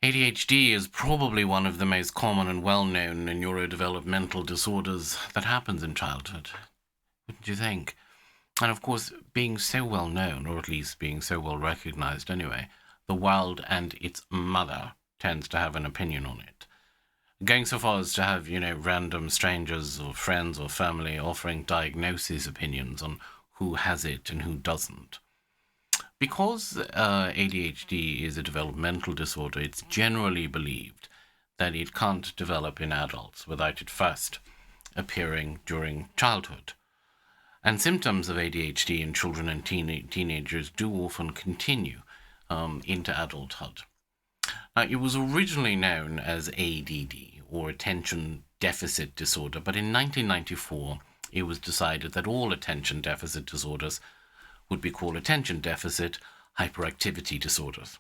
ADHD is probably one of the most common and well-known neurodevelopmental disorders that happens in childhood. Wouldn't you think? And of course, being so well known, or at least being so well recognized anyway, the world and its mother tends to have an opinion on it. Going so far as to have, random strangers or friends or family offering diagnosis opinions on who has it and who doesn't. Because ADHD is a developmental disorder, it's generally believed that it can't develop in adults without it first appearing during childhood. And symptoms of ADHD in children and teenagers do often continue into adulthood. Now, it was originally known as ADD, or Attention Deficit Disorder, but in 1994 it was decided that all attention deficit disorders would be called attention deficit hyperactivity disorders,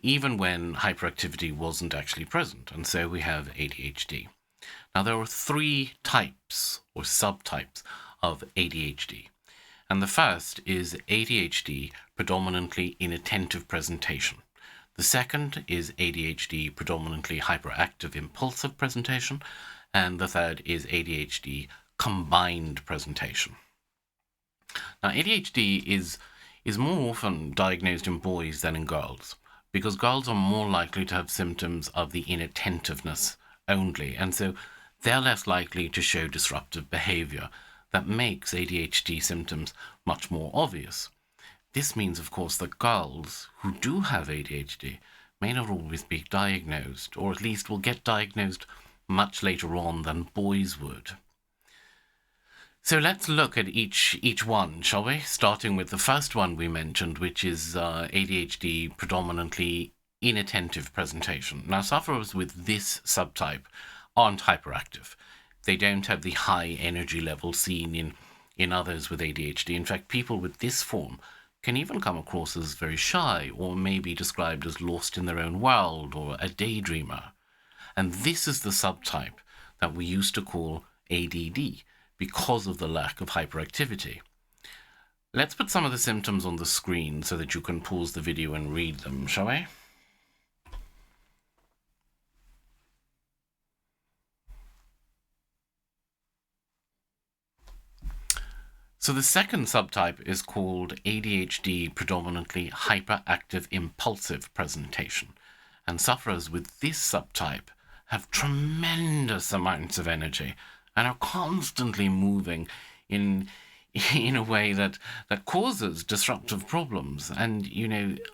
even when hyperactivity wasn't actually present, and so we have ADHD. Now, there are three types or subtypes of ADHD. And the first is ADHD predominantly inattentive presentation. The second is ADHD predominantly hyperactive impulsive presentation. And the third is ADHD combined presentation. Now, ADHD is more often diagnosed in boys than in girls, because girls are more likely to have symptoms of the inattentiveness only, and so they're less likely to show disruptive behavior that makes ADHD symptoms much more obvious. This means, of course, that girls who do have ADHD may not always be diagnosed, or at least will get diagnosed much later on than boys would. So let's look at each one, shall we? Starting with the first one we mentioned, which is ADHD predominantly inattentive presentation. Now, sufferers with this subtype aren't hyperactive. They don't have the high energy level seen in others with ADHD. In fact, people with this form can even come across as very shy, or may be described as lost in their own world or a daydreamer. And this is the subtype that we used to call ADD because of the lack of hyperactivity. Let's put some of the symptoms on the screen so that you can pause the video and read them, shall we? So the second subtype is called ADHD predominantly hyperactive impulsive presentation. And sufferers with this subtype have tremendous amounts of energy and are constantly moving in a way that causes disruptive problems. And,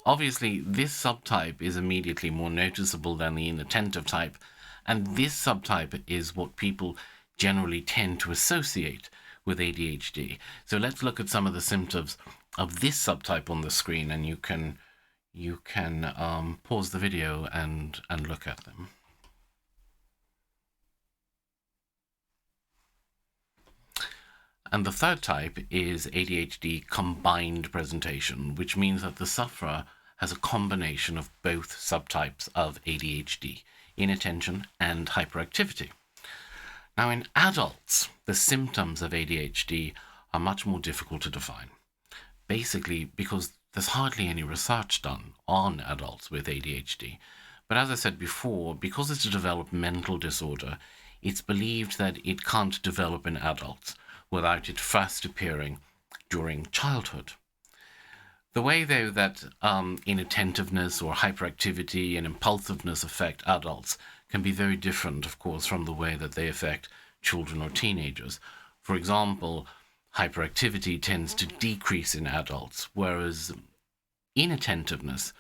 obviously this subtype is immediately more noticeable than the inattentive type. And this subtype is what people generally tend to associate with ADHD. So let's look at some of the symptoms of this subtype on the screen, and you can pause the video and look at them. And the third type is ADHD combined presentation, which means that the sufferer has a combination of both subtypes of ADHD, inattention and hyperactivity. Now, in adults, the symptoms of ADHD are much more difficult to define, basically because there's hardly any research done on adults with ADHD. But as I said before, because it's a developmental disorder, it's believed that it can't develop in adults without it first appearing during childhood. The way, though, that inattentiveness or hyperactivity and impulsiveness affect adults can be very different, of course, from the way that they affect children or teenagers. For example, hyperactivity tends to decrease in adults, whereas inattentiveness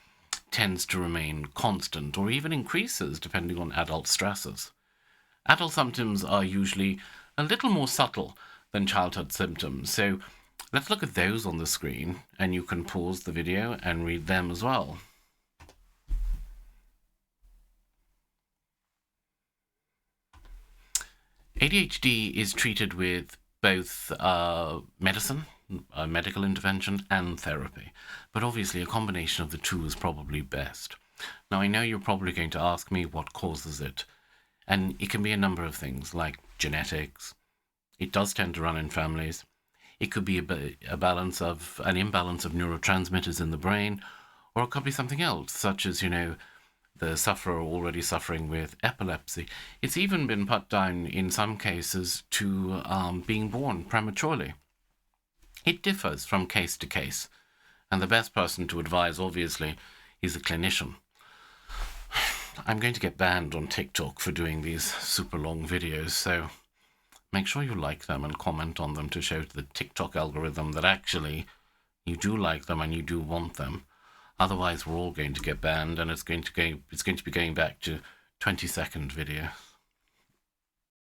tends to remain constant or even increases depending on adult stresses. Adult symptoms are usually a little more subtle than childhood symptoms, so let's look at those on the screen, and you can pause the video and read them as well. ADHD is treated with both medicine, medical intervention, and therapy. But obviously a combination of the two is probably best. Now, I know you're probably going to ask me what causes it. And it can be a number of things, like genetics. It does tend to run in families. It could be an imbalance of neurotransmitters in the brain, or it could be something else, such as, the sufferer already suffering with epilepsy. It's even been put down in some cases to being born prematurely. It differs from case to case, and the best person to advise, obviously, is a clinician. I'm going to get banned on TikTok for doing these super long videos, so make sure you like them and comment on them to show to the TikTok algorithm that actually you do like them and you do want them. Otherwise, we're all going to get banned, and it's going to be going back to 20-second videos.